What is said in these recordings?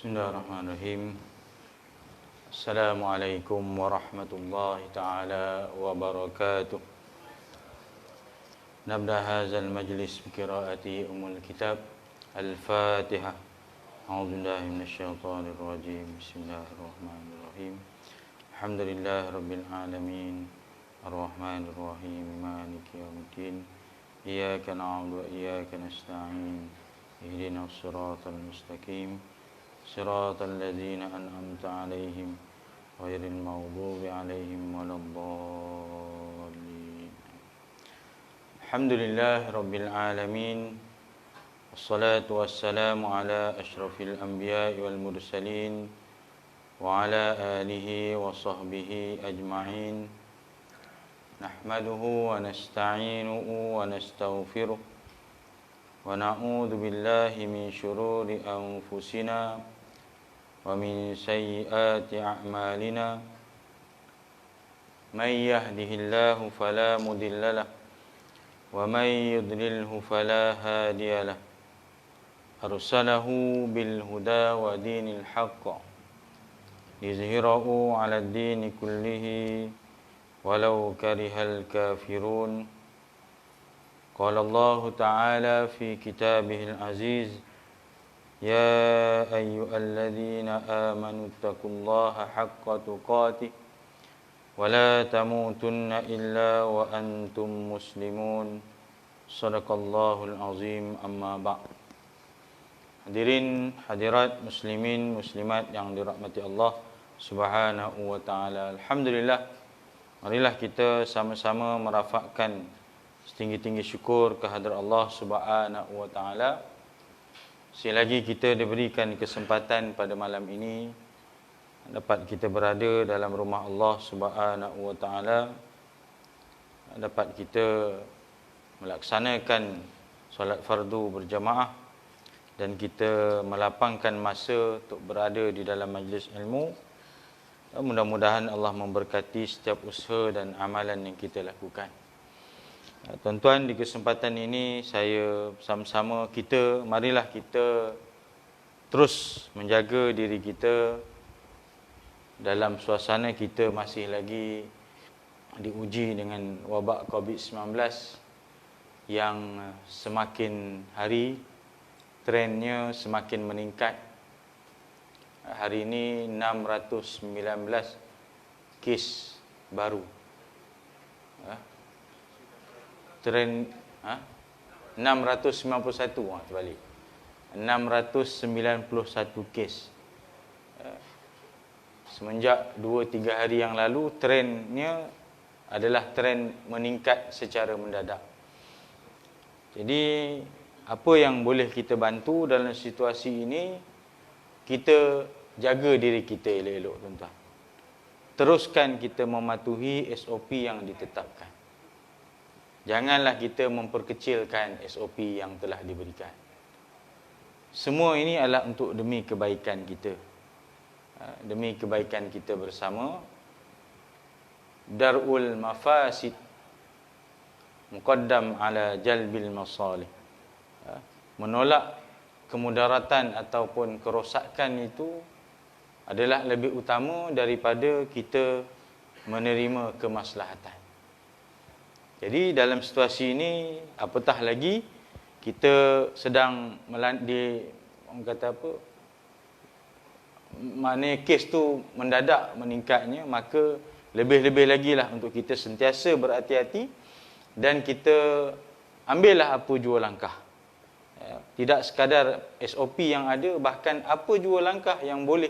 Bismillahirrahmanirrahim. Assalamualaikum warahmatullahi ta'ala wabarakatuh. Nabda hazal majlis biqiraati umul kitab Al-Fatihah. A'udzubillahi minasyaitonir rajim. Bismillahirrahmanirrahim. Alhamdulillahi rabbil alamin. Arrahmanir rahim. Maliki yaumiddin. Iyyaka na'budu wa iyyaka nasta'in. Ihdinas siratal mustaqim. Siratal ladzina an'amta 'alaihim ghairil maghdubi 'alaihim waladdallin. Alhamdulillahi rabbil alamin. Wassalatu wassalamu ala asyrafil anbiya'i wal mursalin wa ala alihi wa sahbihi ajma'in. Nahmaduhu wa nasta'inuhu wa nastaghfiruh wa na'udzu billahi min syururi anfusina wa min sayyiati a'malina. May yahdihillahu fala mudilla lahu wa may yudlilhu fala hadiya lahu. Arsalahu bil huda wa dinil haqq liyuzhirahu 'ala ad-dini kullihi walau karihal kafirun. Qala Allah Ta'ala fi kitabihil aziz, ya ayyuhalladzina amanu taqullaha haqqa tuqatih wa la tamutunna illa wa antum muslimun. Shadaqallahul azim. Amma ba'd. Hadirin hadirat muslimin muslimat yang dirahmati Allah Subhanahu wa taala. Alhamdulillah, marilah kita sama-sama merafakkan setinggi-tinggi syukur kehadrat Allah Subhanahu wa taala. Selagi kita diberikan kesempatan pada malam ini dapat kita berada dalam rumah Allah Subhanahu wa taala, dapat kita melaksanakan solat fardu berjamaah dan kita melapangkan masa untuk berada di dalam majlis ilmu. Mudah-mudahan Allah memberkati setiap usaha dan amalan yang kita lakukan. Tuan-tuan, di kesempatan ini saya sama-sama marilah kita terus menjaga diri kita dalam suasana kita masih lagi diuji dengan wabak COVID-19 yang semakin hari trennya semakin meningkat. Hari ini 619 kes baru. Trend 691 terbalik. 691 kes. Semenjak 2-3 hari yang lalu trendnya adalah trend meningkat secara mendadak. Jadi apa yang boleh kita bantu dalam situasi ini, kita jaga diri kita elok-elok, tuan-tuan. Teruskan kita mematuhi SOP yang ditetapkan. Janganlah kita memperkecilkan SOP yang telah diberikan. Semua ini adalah untuk demi kebaikan kita. Demi kebaikan kita bersama. Dar'ul mafasid muqaddam ala jalbil masalih. Menolak kemudaratan ataupun kerosakan itu adalah lebih utama daripada kita menerima kemaslahatan. Jadi dalam situasi ini, apatah lagi kita sedang maknanya kes tu mendadak meningkatnya, maka lebih-lebih lagi lah untuk kita sentiasa berhati-hati dan kita ambillah apa jua langkah. Tidak sekadar SOP yang ada, bahkan apa jua langkah yang boleh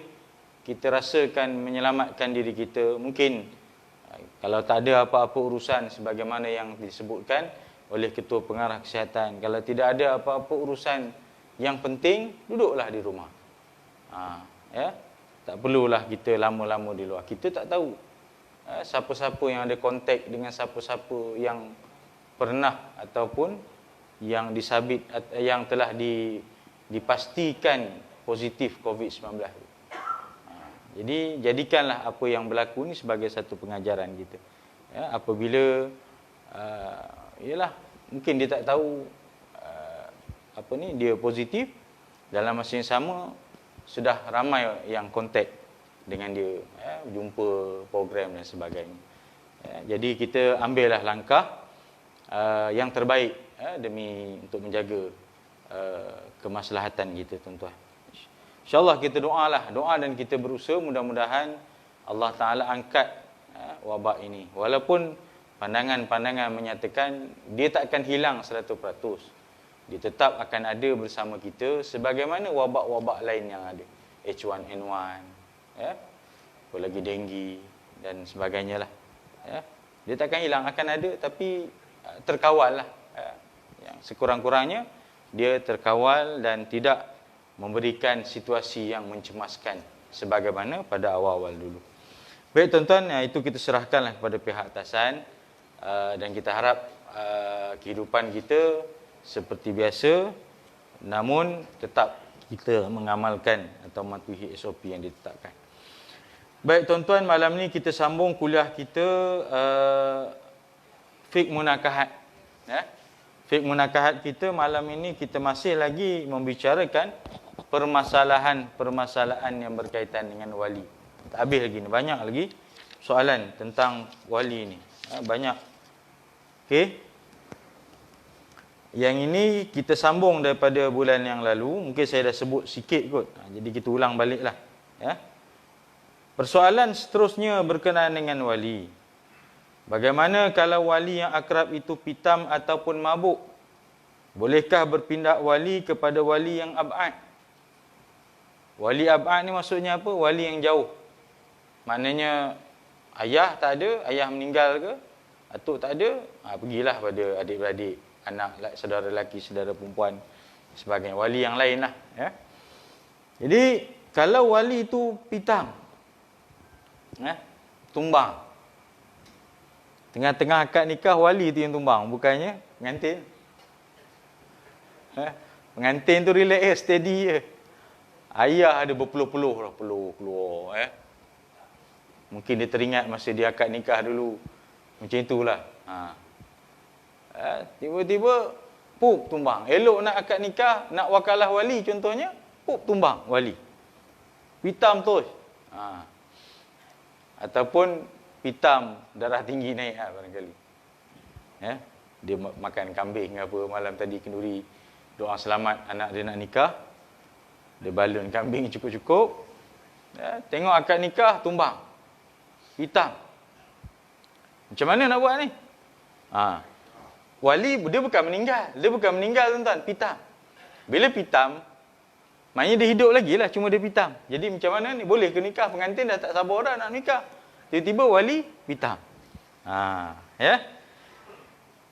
kita rasakan menyelamatkan diri kita. Mungkin kalau tak ada apa-apa urusan sebagaimana yang disebutkan oleh Ketua Pengarah Kesihatan, kalau tidak ada apa-apa urusan yang penting, duduklah di rumah. Tak perlulah kita lama-lama di luar. Kita tak tahu siapa-siapa yang ada kontak dengan siapa-siapa yang pernah ataupun yang disabit, yang telah dipastikan positif COVID-19. Jadi jadikanlah apa yang berlaku ni sebagai satu pengajaran kita. Apabila mungkin dia tak tahu dia positif, dalam masa yang sama sudah ramai yang kontak dengan dia, jumpa program dan sebagainya. Jadi kita ambillah langkah yang terbaik demi untuk menjaga kemaslahatan kita, tuan-tuan. InsyaAllah kita doalah, doa dan kita berusaha, mudah-mudahan Allah Ta'ala angkat wabak ini. Walaupun pandangan-pandangan menyatakan dia tak akan hilang 100%. Dia tetap akan ada bersama kita sebagaimana wabak-wabak lain yang ada. H1N1, apa lagi denggi dan sebagainya lah. Dia tak akan hilang, akan ada, tapi terkawal lah. Yang sekurang-kurangnya dia terkawal dan tidak memberikan situasi yang mencemaskan sebagaimana pada awal-awal dulu. Baik tuan-tuan, itu kita serahkanlah kepada pihak atasan, dan kita harap kehidupan kita seperti biasa, namun tetap kita mengamalkan atau mematuhi SOP yang ditetapkan. Baik tuan-tuan, malam ni kita sambung kuliah kita fiqh munakahat. Fiqh munakahat kita malam ini kita masih lagi membicarakan permasalahan-permasalahan yang berkaitan dengan wali. Tak habis lagi ni, banyak lagi soalan tentang wali ni. Banyak. Okey. Yang ini kita sambung daripada bulan yang lalu. Mungkin saya dah sebut sikit kot. Jadi kita ulang baliklah. Persoalan seterusnya berkenaan dengan wali. Bagaimana kalau wali yang akrab itu pitam ataupun mabuk? Bolehkah berpindah wali kepada wali yang ab'ad? Wali ab'ad ni maksudnya apa? Wali yang jauh. Maknanya ayah tak ada, ayah meninggal ke? Atuk tak ada, pergilah pada adik-beradik, anak, saudara lelaki, saudara perempuan, sebagainya. Wali yang lain lah. Jadi, kalau wali itu pitam, tumbang. Tengah-tengah akad nikah, wali itu yang tumbang, bukannya pengantin. Pengantin tu relax, steady je. Ayah ada berpeluh-peluh lah, peluh keluar. Mungkin dia teringat masa dia akad nikah dulu. Macam itulah. Tiba-tiba pup tumbang. Elok nak akad nikah, nak wakalah wali contohnya, pup tumbang wali. Pitam terus. Ataupun pitam, darah tinggi naik barangkali. Dia makan kambing apa malam tadi, kenduri, doa selamat anak dia nak nikah. Dia balun kambing cukup-cukup. Tengok akad nikah, tumbang. Pitam. Macam mana nak buat ni? Wali dia bukan meninggal. Dia bukan meninggal tuan-tuan, pitam. Bila pitam, maknanya dia hidup lagi lah, cuma dia pitam. Jadi macam mana ni? Boleh ke nikah? Pengantin dah tak sabar dah nak nikah. Tiba-tiba wali pitam.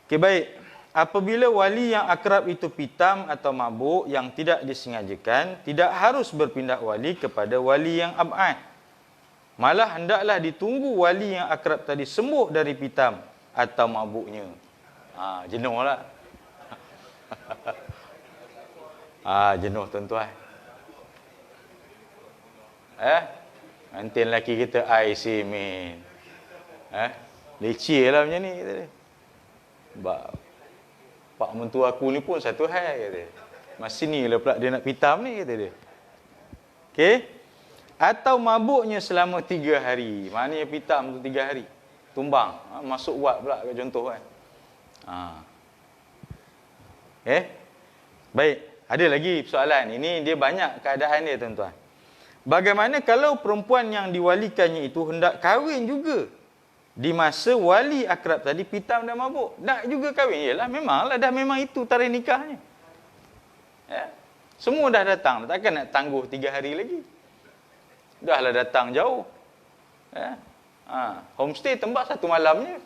Okey, baik. Apabila wali yang akrab itu pitam atau mabuk yang tidak disengajakan, tidak harus berpindah wali kepada wali yang ab'ad. Malah hendaklah ditunggu wali yang akrab tadi sembuh dari pitam atau mabuknya. Jenuh lah. Jenuh tuan-tuan. Nanti lelaki kita, I see man. Leceh lah macam ni, kata dia. Pak mentua aku ni pun satu hal, kata dia. Masih ni lah pula dia nak pitam ni, kata dia. Okey. Atau mabuknya selama 3 hari. Maknanya pitam tu 3 hari. Tumbang. Masuk wat pula kat contoh kan. Baik. Ada lagi persoalan. Ini dia banyak keadaan dia tuan-tuan. Bagaimana kalau perempuan yang diwalikannya itu hendak kahwin juga di masa wali akrab tadi pitam dan mabuk? Nak juga kahwin? Yalah, memanglah dah memang itu tarikh nikahnya. Semua dah datang. Takkan nak tangguh 3 hari lagi. Dahlah datang jauh. Homestay tembak 1 malamnya.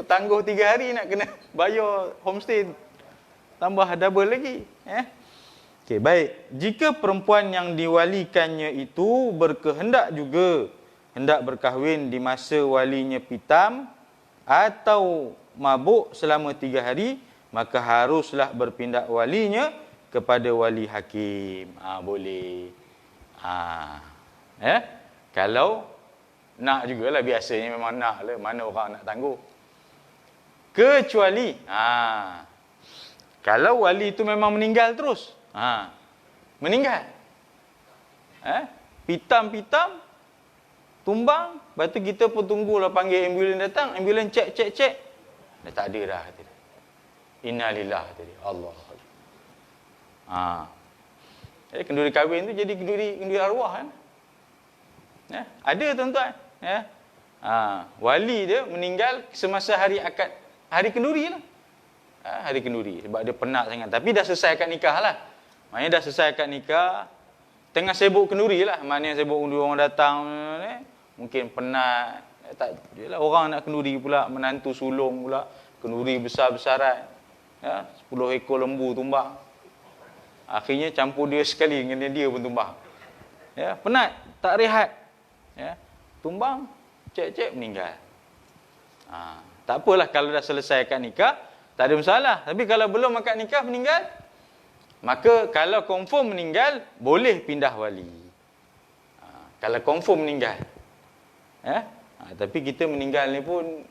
Tangguh 3 hari nak kena bayar homestay. Tambah double lagi. Okey, baik. Jika perempuan yang diwalikannya itu berkehendak juga hendak berkahwin di masa walinya pitam atau mabuk selama 3 hari, maka haruslah berpindah walinya kepada wali hakim. Boleh. Kalau nak jugalah, biasanya memang nak lah, mana orang nak tangguh. Kecuali kalau wali itu memang meninggal terus. Meninggal. Pitam-pitam, tumbang, lepas tu kita pun tunggulah panggil ambulans datang, ambulans cek. Dah tak ada dah, kata dia. Innalillah, kata dia. Allah. Kenduri kahwin tu jadi kenduri arwah kan. Ada tuan-tuan. Wali dia meninggal semasa hari akad, hari kenduri lah. Hari kenduri sebab dia penat sangat. Tapi dah selesai akad nikah lah. Maknanya dah selesai akad nikah, tengah sibuk kenduri lah. Maknanya sibuk kenduri, orang datang, mungkin penat. Tak, yelah, orang nak kenduri pula, menantu sulung pula, kenduri besar-besaran. 10 ekor lembu tumbang. Akhirnya campur dia sekali dengan dia pun tumbang. Penat, tak rehat. Tumbang, cek meninggal. Tak apalah kalau dah selesai akad nikah, tak ada masalah. Tapi kalau belum akad nikah meninggal, maka kalau confirm meninggal, boleh pindah wali. Kalau confirm meninggal. Tapi kita meninggal ni pun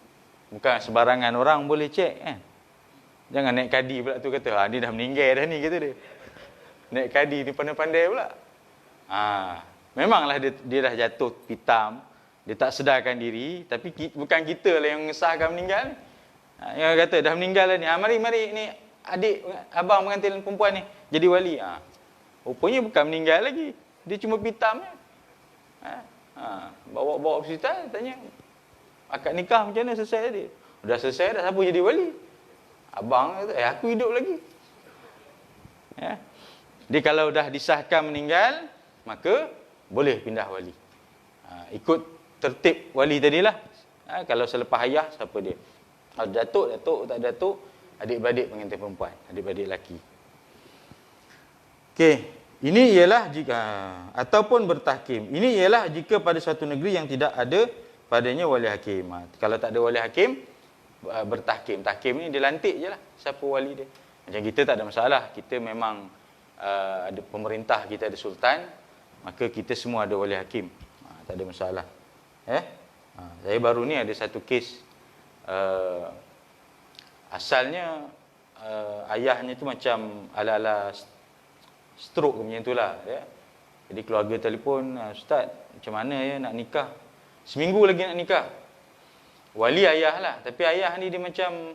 bukan sebarangan orang boleh cek kan. Jangan naik kadi pula tu kata, dia dah meninggal dah ni, kata dia. Naik kadi ni pandai-pandai pula. Memanglah dia dah jatuh pitam, dia tak sedarkan diri, tapi bukan kita lah yang mengesahkan meninggal ni. Yang kata dah meninggal lah ni, mari ni adik abang pengantin perempuan ni jadi wali. Rupanya bukan meninggal lagi, dia cuma pitam je. Bawa hospital, tanya akad nikah macam mana selesai tadi. Dah selesai dah, siapa jadi wali? Abang kata, aku hidup lagi. Jadi kalau dah disahkan meninggal, maka boleh pindah wali. Ikut tertib wali tadilah. Kalau selepas ayah, siapa dia? Datuk, tak datuk, adik-beradik pengantin perempuan, adik-beradik lelaki. Okey, ini ialah jika ataupun bertahkim. Ini ialah jika pada suatu negeri yang tidak ada padanya wali hakim. Kalau tak ada wali hakim, bertahkim. Tahkim ni dilantik je lah siapa wali dia. Macam kita tak ada masalah. Kita memang ada pemerintah, kita ada sultan, maka kita semua ada wali hakim. Tak ada masalah. Saya baru ni ada satu kes, asalnya ayahnya tu macam ala-ala stroke macam itulah, ya. Jadi keluarga telefon, ustaz, macam mana ya nak nikah? Seminggu lagi nak nikah. Wali ayah lah, tapi ayah ni dia macam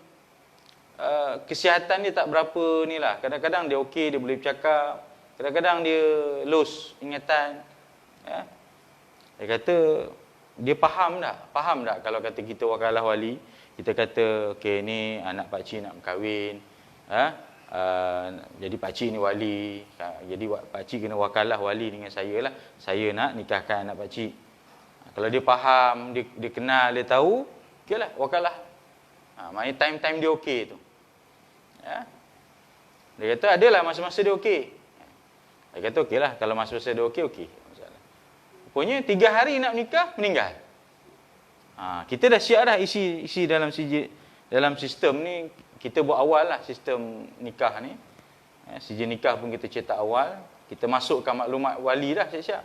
kesihatan dia tak berapa ni lah. Kadang-kadang dia okey, dia boleh bercakap, kadang-kadang dia los ingatan, ya. Dia kata dia faham tak kalau kata kita wakalah wali, kita kata okey ni anak pak cik nak berkahwin, jadi pak cik ni wali, jadi pak cik kena wakalah wali dengan saya lah, saya nak nikahkan anak pak cik. Kalau dia faham, dia kenal, dia tahu, okeylah wakalah. Maknanya time-time dia okey tu. Ya. Dia kata adalah masa-masa dia okey. Dia kata okeylah, kalau masa-masa dia okey. Rupanya 3 hari nak nikah, meninggal. Kita dah siap dah isi dalam sistem ni. Kita buat awal lah sistem nikah ni. Sijil nikah pun kita cetak awal. Kita masukkan maklumat wali dah siap-siap.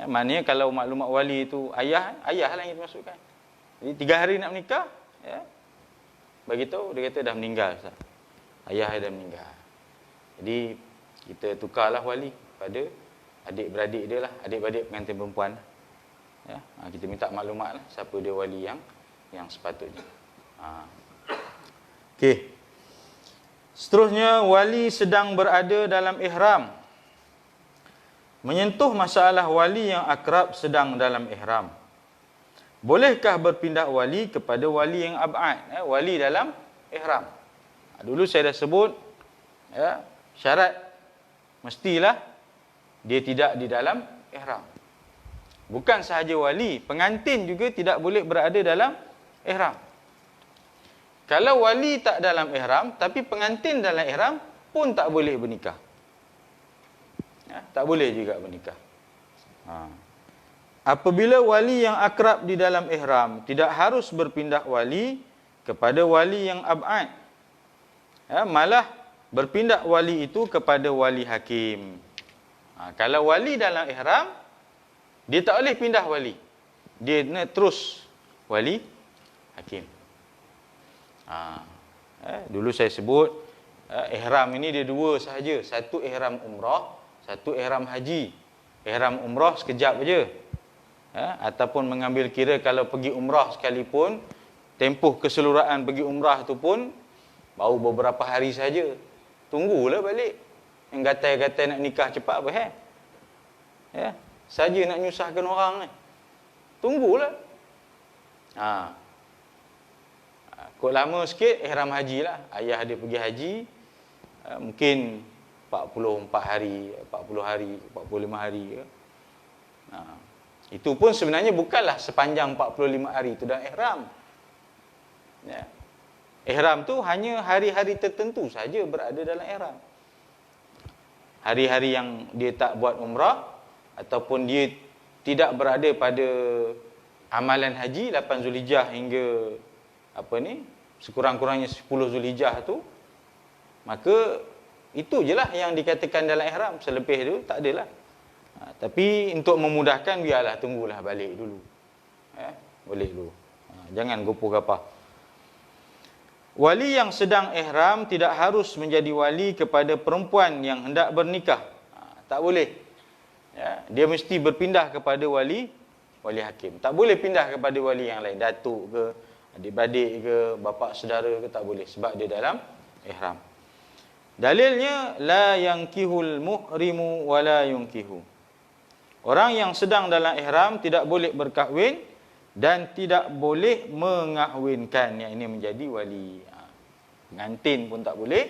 Maknanya kalau maklumat wali tu ayah lah yang kita masukkan. Jadi 3 hari nak menikah, ya. Bagi tahu, dia kata dah meninggal, Ustaz. Ayah dah meninggal. Jadi kita tukarlah wali pada adik-beradik dia lah, adik-beradik pengantin perempuan. Ya, kita minta maklumat lah siapa dia wali yang sepatutnya. Okey. Seterusnya, wali sedang berada dalam ihram. Menyentuh masalah wali yang akrab sedang dalam ihram. Bolehkah berpindah wali kepada wali yang ab'ad? Wali dalam ihram. Dulu saya dah sebut, ya, syarat mestilah dia tidak di dalam ihram. Bukan sahaja wali, pengantin juga tidak boleh berada dalam ihram. Kalau wali tak dalam ihram, tapi pengantin dalam ihram pun tak boleh bernikah. Ya, tak boleh juga bernikah. Apabila wali yang akrab di dalam ihram, tidak harus berpindah wali kepada wali yang ab'ad. Ya, malah berpindah wali itu kepada wali hakim. Kalau wali dalam ihram, dia tak boleh pindah wali. Dia terus wali hakim. Dulu saya sebut, ihram ini dia dua sahaja. Satu ihram umrah, satu ihram haji. ihram umrah sekejap aja. Ataupun mengambil kira kalau pergi umrah sekalipun, tempoh keseluruhan pergi umrah tu pun baru beberapa hari saja. Tunggulah balik. Yang gatai-gatai nak nikah cepat apa ya? Saja nak nyusahkan orang ni. Tunggulah. Kok lama sikit ihram haji lah. Ayah dia pergi haji, mungkin 44 hari, 40 hari, 45 hari ke. Itu pun sebenarnya bukanlah sepanjang 45 hari itu dalam ihram. Ya. Ihram tu hanya hari-hari tertentu saja berada dalam ihram. Hari-hari yang dia tak buat umrah ataupun dia tidak berada pada amalan haji 8 Zulhijjah hingga sekurang-kurangnya 10 Zulhijjah tu, maka itu je lah yang dikatakan dalam ihram. Selebih tu tak adalah. Tapi untuk memudahkan, biarlah tunggulah balik dulu. Boleh dulu. Jangan gopoh-gapah. Wali yang sedang ihram tidak harus menjadi wali kepada perempuan yang hendak bernikah. Tak boleh. Dia mesti berpindah kepada wali hakim. Tak boleh pindah kepada wali yang lain. Datuk ke, adik-beradik ke, bapa saudara ke, tak boleh. Sebab dia dalam ihram. Dalilnya, la yankihul muhrimu wa la yunkihu. Orang yang sedang dalam ihram tidak boleh berkahwin dan tidak boleh mengahwinkan. Yang ini menjadi wali. Pengantin pun tak boleh,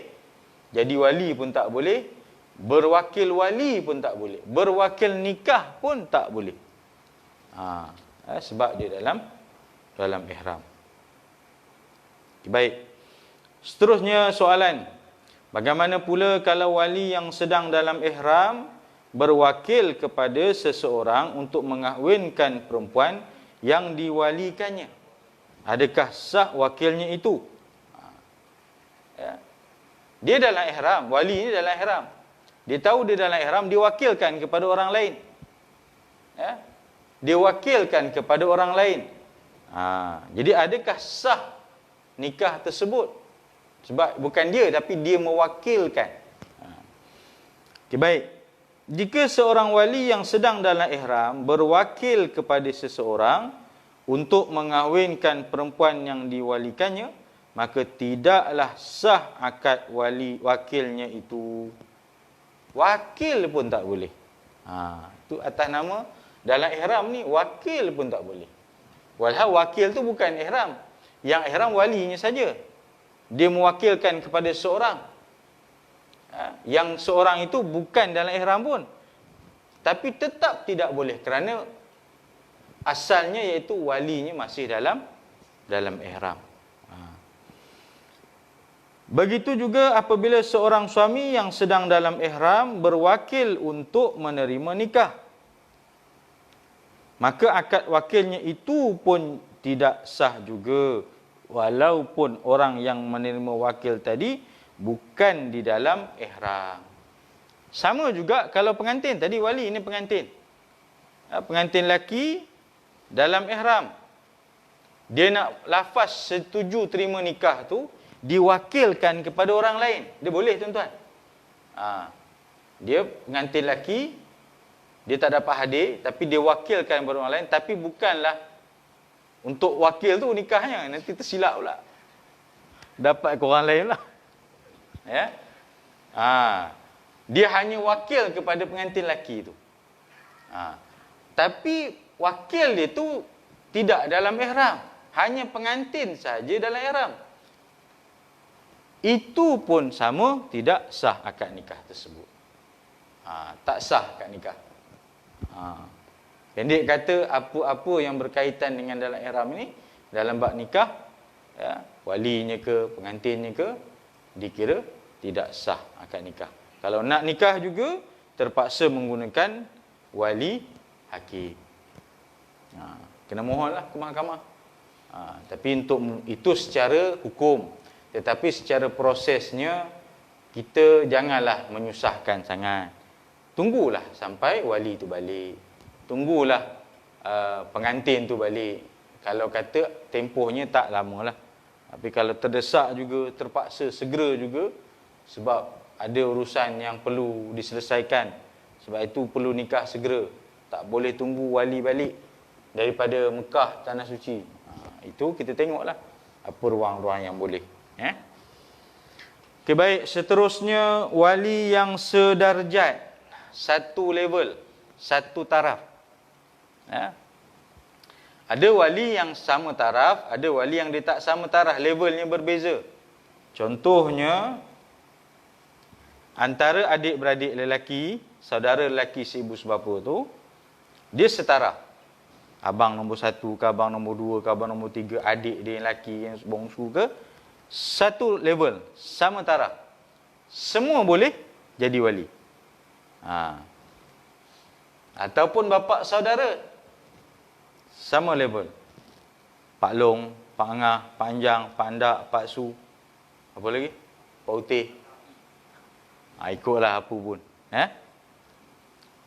jadi wali pun tak boleh, berwakil wali pun tak boleh, berwakil nikah pun tak boleh. Sebab dia dalam ihram. Baik. Seterusnya soalan. Bagaimana pula kalau wali yang sedang dalam ihram berwakil kepada seseorang untuk mengahwinkan perempuan yang diwalikannya? Adakah sah wakilnya itu? Dia dalam ihram, wali ni dalam ihram. Dia tahu dia dalam ihram, dia wakilkan kepada orang lain. Dia wakilkan kepada orang lain. Jadi adakah sah nikah tersebut? Sebab bukan dia, tapi dia mewakilkan. Baik. Jika seorang wali yang sedang dalam ihram berwakil kepada seseorang untuk mengahwinkan perempuan yang diwalikannya, maka tidaklah sah akad wakilnya itu. Wakil pun tak boleh. Itu atas nama dalam ihram ni, wakil pun tak boleh. Walhal wakil tu bukan ihram. Yang ihram walinya saja. Dia mewakilkan kepada seorang. Yang seorang itu bukan dalam ihram pun. Tapi tetap tidak boleh kerana asalnya iaitu walinya masih dalam ihram. Begitu juga apabila seorang suami yang sedang dalam ihram berwakil untuk menerima nikah, maka akad wakilnya itu pun tidak sah juga, walaupun orang yang menerima wakil tadi bukan di dalam ihram. Sama juga kalau pengantin. Tadi wali, ini pengantin. Pengantin lelaki dalam ihram. Dia nak lafaz setuju terima nikah tu, diwakilkan kepada orang lain. Dia boleh, tuan-tuan. Dia pengantin lelaki, dia tak dapat hadir, tapi dia wakilkan kepada orang lain, tapi bukanlah untuk wakil tu nikahnya. Nanti tersilap pula. Dapat ke orang lain lah. Dia hanya wakil kepada pengantin lelaki tu. Tapi wakil dia tu tidak dalam ihram. Hanya pengantin saja dalam ihram. Itu pun sama, tidak sah akad nikah tersebut. Tak sah akad nikah. Pendek kata, apa-apa yang berkaitan dengan dalam ihram ini, dalam bab nikah, walinya ke, pengantinnya ke, dikira tidak sah akad nikah. Kalau nak nikah juga, terpaksa menggunakan wali hakim. Kena mohonlah ke mahkamah. Tapi untuk itu secara hukum. Tetapi secara prosesnya, kita janganlah menyusahkan sangat. Tunggulah sampai wali tu balik. Tunggulah pengantin tu balik. Kalau kata tempohnya tak lama lah. Tapi kalau terdesak juga, terpaksa segera juga, sebab ada urusan yang perlu diselesaikan Sebab itu perlu nikah segera. Tak boleh tunggu wali balik daripada Mekah, Tanah Suci. Itu kita tengoklah apa ruang-ruang yang boleh. Okay, baik. Seterusnya, wali yang sedarjat. Satu level, satu taraf. Ada wali yang sama taraf, ada wali yang dia tak sama taraf, levelnya berbeza. Contohnya, antara adik-beradik lelaki, saudara lelaki seibu sebapa tu, dia setara. Abang nombor 1 ke, abang nombor 2 ke, abang nombor 3, adik dia yang lelaki yang bongsu ke, satu level, sama taraf. Semua boleh jadi wali. Ataupun bapa saudara, sama level. Pak Long, Pak Angah, Pak Anjang, Pak Andak, Pak Su. Apa lagi? Pak Utih. Ikutlah apa pun.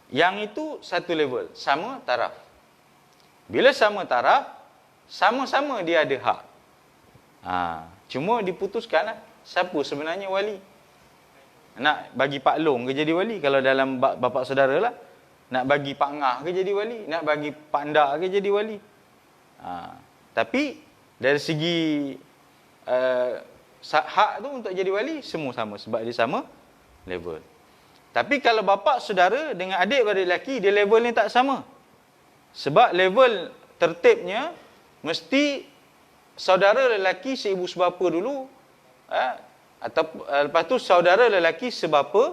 Yang itu satu level, sama taraf. Bila sama taraf, sama-sama dia ada hak. Cuma diputuskanlah siapa sebenarnya wali. Nak bagi Pak Long ke jadi wali kalau dalam bapa saudara lah. Nak bagi Pak Ngah ke jadi wali, nak bagi Pak Ndak ke jadi wali. Tapi dari segi hak tu untuk jadi wali semua sama sebab dia sama level. Tapi kalau bapa saudara dengan adik-beradik lelaki, dia level ni tak sama. Sebab level tertibnya mesti saudara lelaki seibu sebapa dulu, atau lepas tu saudara lelaki sebapa,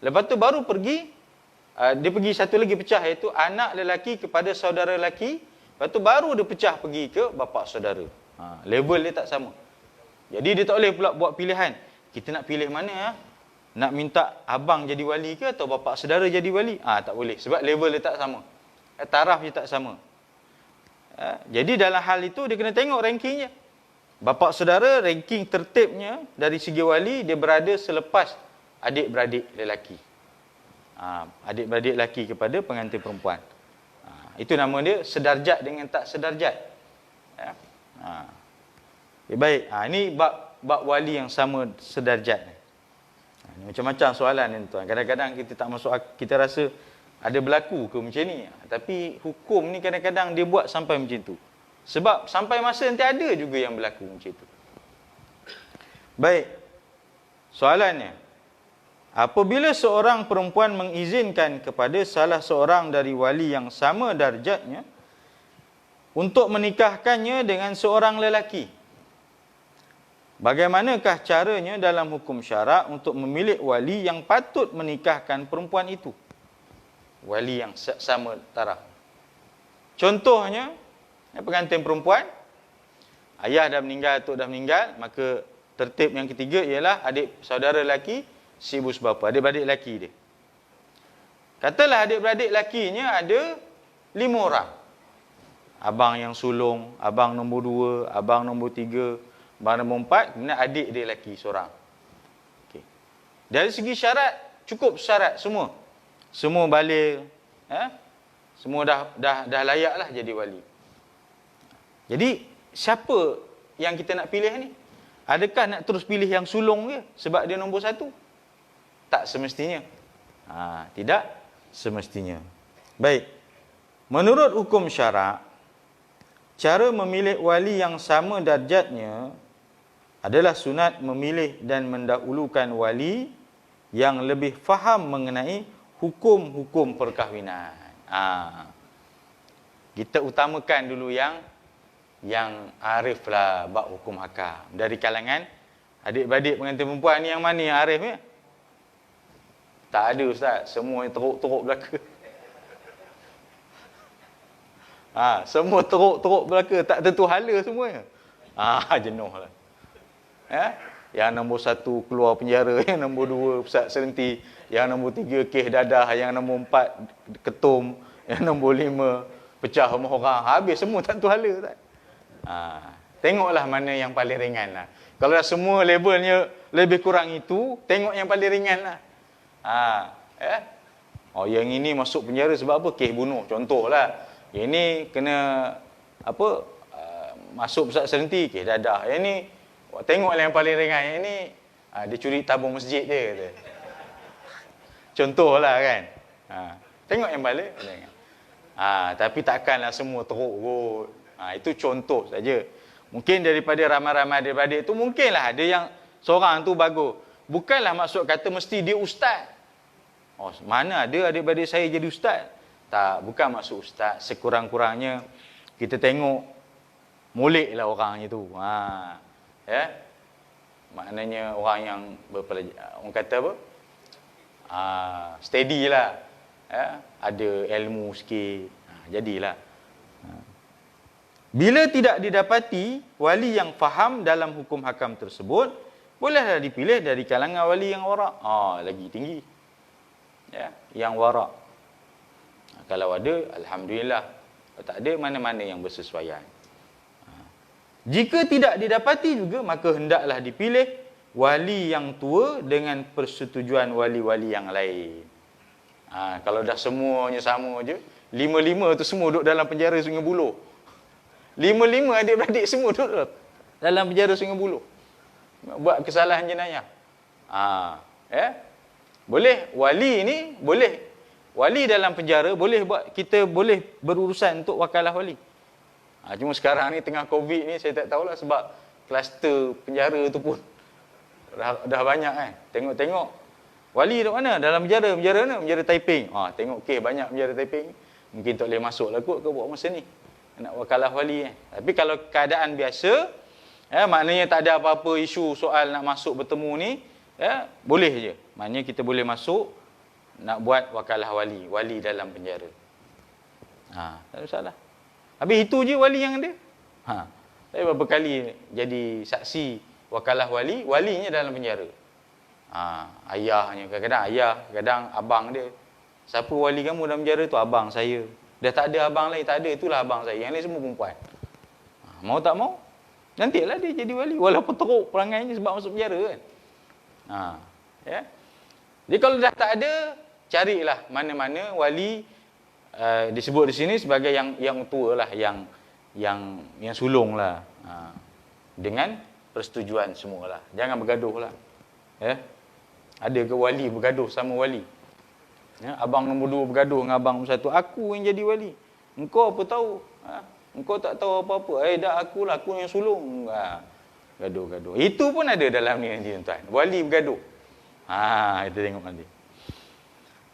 lepas tu baru pergi dia pergi satu lagi pecah, iaitu anak lelaki kepada saudara lelaki, lepas tu baru dia pecah pergi ke bapa saudara. Level dia tak sama. Jadi dia tak boleh pula buat pilihan. Kita nak pilih mana? Nak minta abang jadi wali ke atau bapa saudara jadi wali? Tak boleh sebab level dia tak sama. Taraf dia tak sama. Jadi dalam hal itu dia kena tengok rankingnya. Bapa saudara ranking tertibnya dari segi wali dia berada selepas adik-beradik lelaki. Adik-beradik lelaki kepada pengantin perempuan. Itu nama dia sedarjat dengan tak sedarjat. Baik, ini bab wali yang sama sedarjat. Ini macam-macam soalan ni tuan. Kadang-kadang kita tak masuk, kita rasa ada berlaku ke macam ni. Tapi hukum ni kadang-kadang dia buat sampai macam tu. Sebab sampai masa nanti ada juga yang berlaku macam tu. Baik. Soalannya, apabila seorang perempuan mengizinkan kepada salah seorang dari wali yang sama darjatnya untuk menikahkannya dengan seorang lelaki, bagaimanakah caranya dalam hukum syarak untuk memilih wali yang patut menikahkan perempuan itu? Wali yang sama taraf. Contohnya, pengantin perempuan, ayah dah meninggal, atuk dah meninggal, maka tertib yang ketiga ialah adik saudara lelaki seibu sebapa, adik-beradik lelaki dia. Katalah adik-beradik lakinya ada 5 orang. Abang yang sulung, abang nombor 2, abang nombor 3, abang nombor 4, kemudian adik dia lelaki seorang. Okay. Dari segi syarat, cukup syarat semua. Semua baligh, semua dah layaklah jadi wali. Jadi, siapa yang kita nak pilih ni? Adakah nak terus pilih yang sulung ke sebab dia nombor 1? Tak semestinya. Tidak semestinya. Baik. Menurut hukum syarak, cara memilih wali yang sama darjatnya adalah sunat memilih dan mendahulukan wali yang lebih faham mengenai hukum-hukum perkahwinan. Kita utamakan dulu yang arif lah bab hukum hakam. Dari kalangan adik-beradik pengantin perempuan ni yang mana yang arif ni? Tak ada ustaz, semua yang teruk-teruk belaka. Semua teruk-teruk belaka, tak tentu hala semuanya. Jenuh lah. Yang nombor 1 keluar penjara, yang nombor 2 pusat serenti, yang nombor 3 kes dadah, yang nombor 4 ketum, yang nombor 5 pecah rumah orang. Habis semua tak tentu hala ustaz. Tengoklah mana yang paling ringan lah. Kalau dah semua labelnya lebih kurang itu, tengok yang paling ringan lah. Yang ini masuk penjara sebab apa? Kes bunuh, contohlah. Yang ini kena masuk pusat serenti, kes dadah. Yang ni tengoklah yang paling ringan. Yang ni dia curi tabung masjid dia kata. Contohlah kan. Tengok yang bala. Tapi takkanlah semua teruk kot. Itu contoh saja. Mungkin daripada ramai-ramai adik-adik tu, mungkinlah ada yang seorang tu bagus. Bukanlah maksud kata mesti dia ustaz. Mana ada adik-adik saya jadi ustaz? Tak, bukan maksud ustaz. Sekurang-kurangnya kita tengok moleklah orangnya tu. Maknanya orang yang orang kata apa? Steady lah. Ada ilmu sikit. Jadilah. Bila tidak didapati wali yang faham dalam hukum hakam tersebut, bolehlah dipilih dari kalangan wali yang warak. Lagi tinggi. Yang warak. Kalau ada, alhamdulillah. Kalau tak ada, mana-mana yang bersesuaian. Jika tidak didapati juga, maka hendaklah dipilih wali yang tua dengan persetujuan wali-wali yang lain. Kalau dah semuanya sama je, 5-5 tu semua duduk dalam penjara Sungai Buloh. 5-5 adik-beradik semua duduk dalam penjara Sungai Buloh. Buat kesalahan jenayah. Boleh wali ni, boleh wali dalam penjara, boleh buat, kita boleh berurusan untuk wakalah wali. Cuma sekarang ni tengah Covid ni, saya tak tahulah sebab kluster penjara tu pun dah banyak kan. Tengok-tengok wali duduk mana? Dalam penjara. Penjara mana? Penjara Taiping. Tengok banyak penjara Taiping. Mungkin tak boleh masuk lah kot ke buat masa ni. Nak wakalah wali Tapi kalau keadaan biasa, maknanya tak ada apa-apa isu soal nak masuk bertemu ni, boleh je. Maknanya kita boleh masuk nak buat wakalah wali dalam penjara. Tak ada masalah. Habis itu je wali yang ada. Saya berapa kali jadi saksi wakalah walinya dalam penjara. Ayahnya, kadang-kadang ayah, kadang abang dia. Siapa wali kamu dalam penjara tu? Abang saya. Dah tak ada abang lain, tak ada, itulah abang saya. Yang lain semua perempuan. Mau tak mau, nantilah dia jadi wali. Walaupun teruk perangainya sebab masuk penjara kan. Jadi kalau dah tak ada, carilah mana-mana wali disebut di sini sebagai yang tua lah, yang sulung lah. Dengan persetujuan semualah. Jangan bergaduh lah. Ada ke wali bergaduh sama wali? Abang nombor 2 bergaduh dengan abang nombor 1. Aku yang jadi wali. Engkau apa tahu? Engkau tak tahu apa-apa. Dah akulah, aku yang sulung. Gaduh-gaduh. Itu pun ada dalam ni nanti tuan. Wali bergaduh. Kita tengok nanti.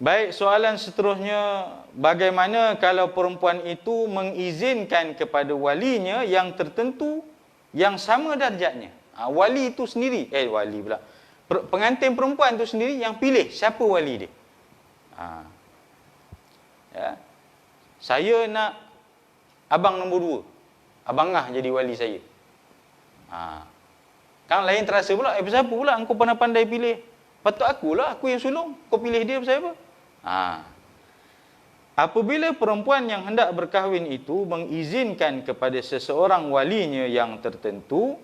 Baik, soalan seterusnya, bagaimana kalau perempuan itu mengizinkan kepada walinya yang tertentu yang sama darjatnya? Wali itu sendiri, wali pula. Pengantin perempuan itu sendiri yang pilih siapa wali dia. Saya nak abang nombor 2. Abang Ngah jadi wali saya. Kan lain terasa pula, siapa pula engkau pandai-pandai pilih? Patut akulah, aku yang sulung. Kau pilih dia pasal apa? Apabila perempuan yang hendak berkahwin itu mengizinkan kepada seseorang walinya yang tertentu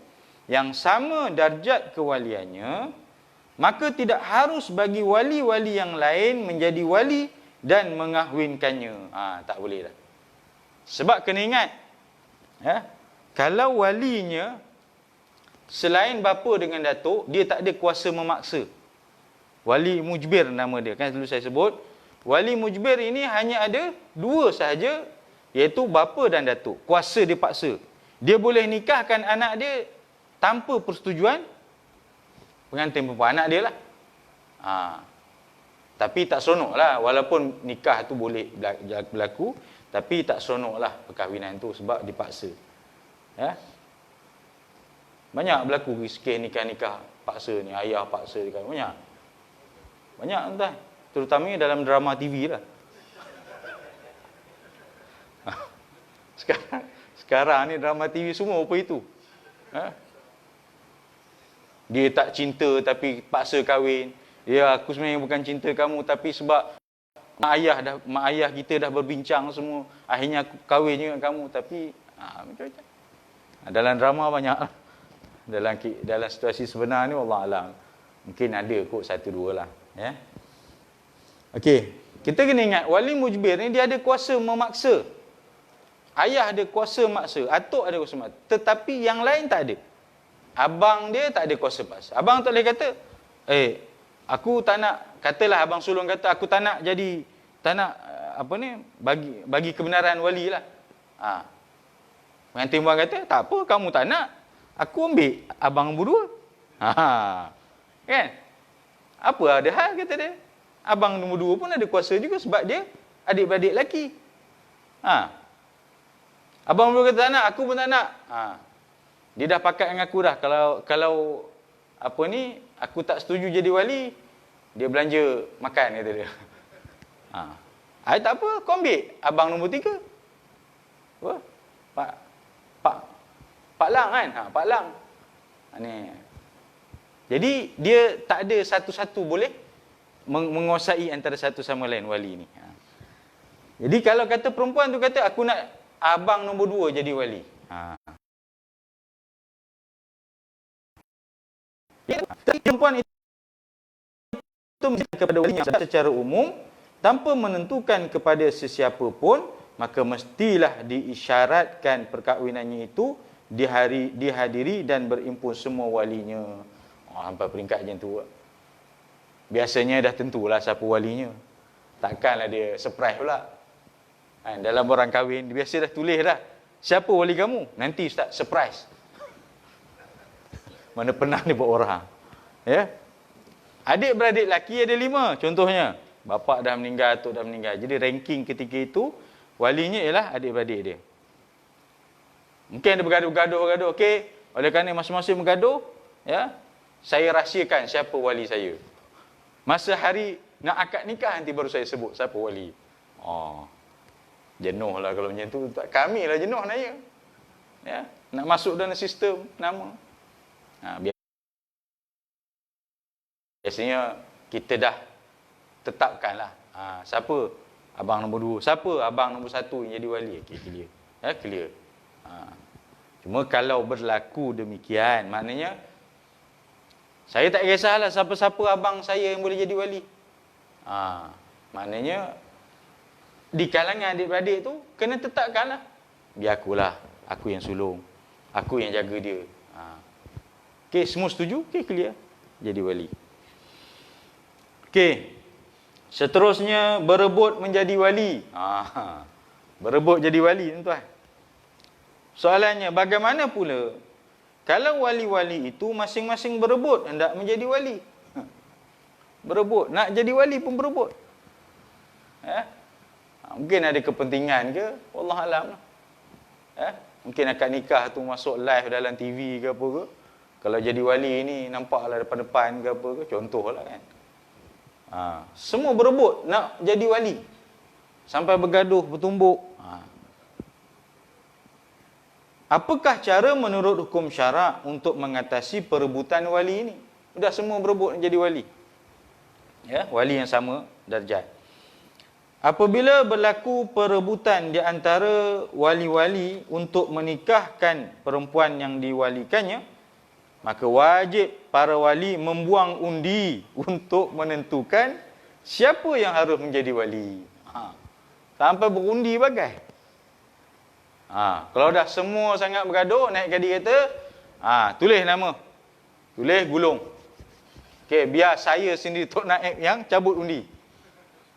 yang sama darjat kewaliannya, maka tidak harus bagi wali-wali yang lain menjadi wali dan mengahwinkannya. Tak boleh dah. Sebab kena ingat, kalau walinya selain bapa dengan datuk, dia tak ada kuasa memaksa. Wali mujbir nama dia, kan dulu saya sebut. Wali mujbir ini hanya ada 2 sahaja, iaitu bapa dan datuk. Kuasa dia paksa. Dia boleh nikahkan anak dia tanpa persetujuan pengantin perempuan, anak dia lah. Tapi tak seronok lah. Walaupun nikah tu boleh berlaku, tapi tak seronok lah perkahwinan tu sebab dipaksa. Banyak berlaku kes nikah-nikah paksa ni. Ayah paksa dia. Banyak tuan. Terutamanya dalam drama TV lah. Sekarang ni drama TV semua apa itu. Dia tak cinta tapi paksa kahwin. Ya, aku sebenarnya bukan cinta kamu, tapi sebab mak ayah kita dah berbincang semua, akhirnya aku kahwin dengan kamu. Tapi macam-macam. Dalam drama banyak. Dalam situasi sebenar ni wallahualam mungkin ada kot 1-2 lah. Okey, kita kena ingat wali mujbir ni dia ada kuasa memaksa. Ayah ada kuasa maksa, atuk ada kuasa maksa, tetapi yang lain tak ada. Abang dia tak ada kuasa paksa. Abang tak boleh kata, aku tak nak, katalah abang sulung kata, aku tak nak tak nak bagi kebenaran wali lah. Pengantin perempuan kata, tak apa, kamu tak nak, aku ambil abang nombor 2. Kan? Apa ada hal, kata dia. Abang nombor 2 pun ada kuasa juga sebab dia adik-beradik lelaki. Abang nombor 2 kata tak nak, aku pun tak nak. Dia dah pakat dengan aku dah. Kalau aku tak setuju jadi wali, dia belanja makan, kata dia. Tak apa, kau ambil abang nombor 3. Apa? Pak Lang kan? Pak Lang. Ni. Jadi dia tak ada satu-satu boleh menguasai antara satu sama lain wali ni. Jadi kalau kata perempuan tu kata aku nak abang nombor 2 jadi wali. Perempuan itu kepada wali secara umum tanpa menentukan kepada sesiapa pun, maka mestilah diisyaratkan perkahwinannya itu dihadiri dan berimpun semua walinya. Sampai peringkat macam tu. Biasanya dah tentulah siapa walinya. Takkanlah dia surprise pula. Dalam orang kahwin, biasa dah tulis dah. Siapa wali kamu? Nanti ustaz, surprise. Mana pernah ni buat orang. Ya? Adik-beradik lelaki ada 5 contohnya. Bapa dah meninggal, atuk dah meninggal. Jadi ranking ketika itu, walinya ialah adik-beradik dia. Mungkin ada bergaduh-gaduh. Okey, oleh kerana masing-masing bergaduh, ya, saya rahsiakan siapa wali saya. Masa hari nak akad nikah nanti baru saya sebut siapa wali. Jenuh lah kalau macam tu. Kami lah jenuh naya. Ya, nak masuk dalam sistem nama. Biasanya kita dah tetapkanlah. Siapa abang nombor 2, siapa abang nombor 1 yang jadi wali. Okay, clear. Ya, clear. Cuma kalau berlaku demikian, maknanya saya tak kisahlah siapa-siapa abang saya yang boleh jadi wali. Maknanya di kalangan adik-beradik tu kena tetapkanlah. Biar aku yang sulung, aku yang jaga dia. Okey, semua setuju? Okey, clear. Jadi wali. Okey. Seterusnya berebut menjadi wali. Berebut jadi wali, tuan-tuan. Soalannya, bagaimana pula kalau wali-wali itu masing-masing berebut hendak menjadi wali? Berebut, nak jadi wali pun berebut. Mungkin ada kepentingan ke? Wallahualam lah. Mungkin akad nikah tu masuk live dalam TV ke apa ke. Kalau jadi wali ni nampaklah depan-depan ke apa ke. Contohlah kan. Semua berebut nak jadi wali. Sampai bergaduh, bertumbuk. Apakah cara menurut hukum syarak untuk mengatasi perebutan wali ini? Sudah semua berebut nak jadi wali. Ya, wali yang sama darjat. Apabila berlaku perebutan di antara wali-wali untuk menikahkan perempuan yang diwalikannya, maka wajib para wali membuang undi untuk menentukan siapa yang harus menjadi wali. Sampai berundi bagai. Kalau dah semua sangat bergaduh, naik kadi kata, tulis nama. Tulis gulung. Okey, biar saya sendiri Tok Naib yang cabut undi.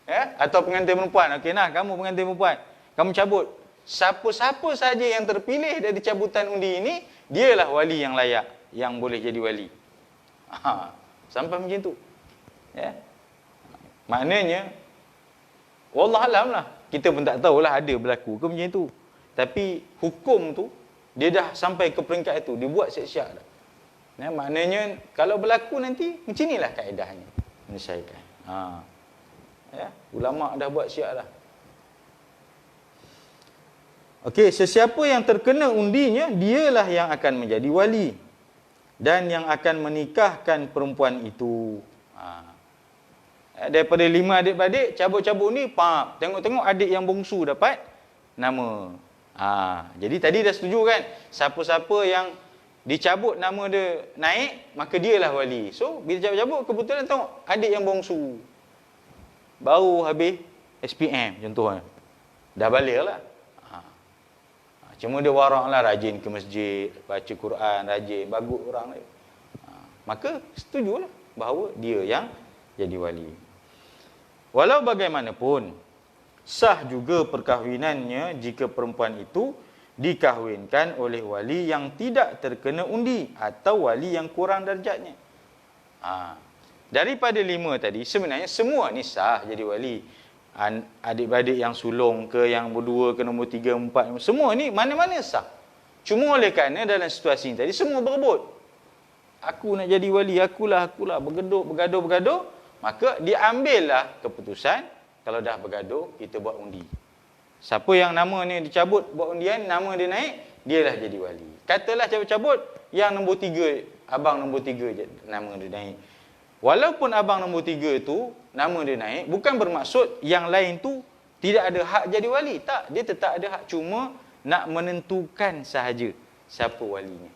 Ya? Atau pengantin perempuan. Okey, nah, kamu pengantin perempuan. Kamu cabut. Siapa-siapa saja yang terpilih dari cabutan undi ini, dialah wali yang layak, yang boleh jadi wali. Sampai macam tu. Ya? Maknanya, wallahualam lah. Kita pun tak tahulah ada berlaku ke macam tu. Tapi hukum tu, dia dah sampai ke peringkat itu. Dia buat siap-siap dah. Ya, maknanya, kalau berlaku nanti, macam inilah kaedahnya. Menyelesaikan. Ya, ulama' dah buat siap dah. Okey, sesiapa yang terkena undinya, dialah yang akan menjadi wali. Dan yang akan menikahkan perempuan itu. Daripada 5 adik-beradik, cabut-cabut ni, tengok-tengok adik yang bongsu dapat nama. Jadi tadi dah setuju kan? Siapa-siapa yang dicabut nama dia naik, maka dialah wali. So, bila cabut-cabut, kebetulan tengok adik yang bongsu. Baru habis SPM contohnya. Dah balik lah. Cuma dia warak lah, rajin ke masjid, baca Quran, rajin, bagus orang dia. Maka setujulah bahawa dia yang jadi wali. Walau bagaimanapun, Sah juga perkahwinannya jika perempuan itu dikahwinkan oleh wali yang tidak terkena undi atau wali yang kurang darjatnya. Daripada 5 tadi, sebenarnya semua ni sah jadi wali. Adik-beradik yang sulung ke, yang berdua ke, nombor 3, 4, semua ni mana-mana sah. Cuma oleh kerana dalam situasi ni tadi, semua berebut. Aku nak jadi wali, akulah, bergaduh, maka diambillah keputusan, kalau dah bergaduh, kita buat undi. Siapa yang nama ni dicabut, buat undian, nama dia naik, dialah jadi wali. Katalah cabut-cabut, yang nombor 3, abang nombor 3 nama dia naik. Walaupun abang nombor 3 tu, nama dia naik, bukan bermaksud yang lain tu tidak ada hak jadi wali. Tak, dia tetap ada hak, cuma nak menentukan sahaja siapa walinya.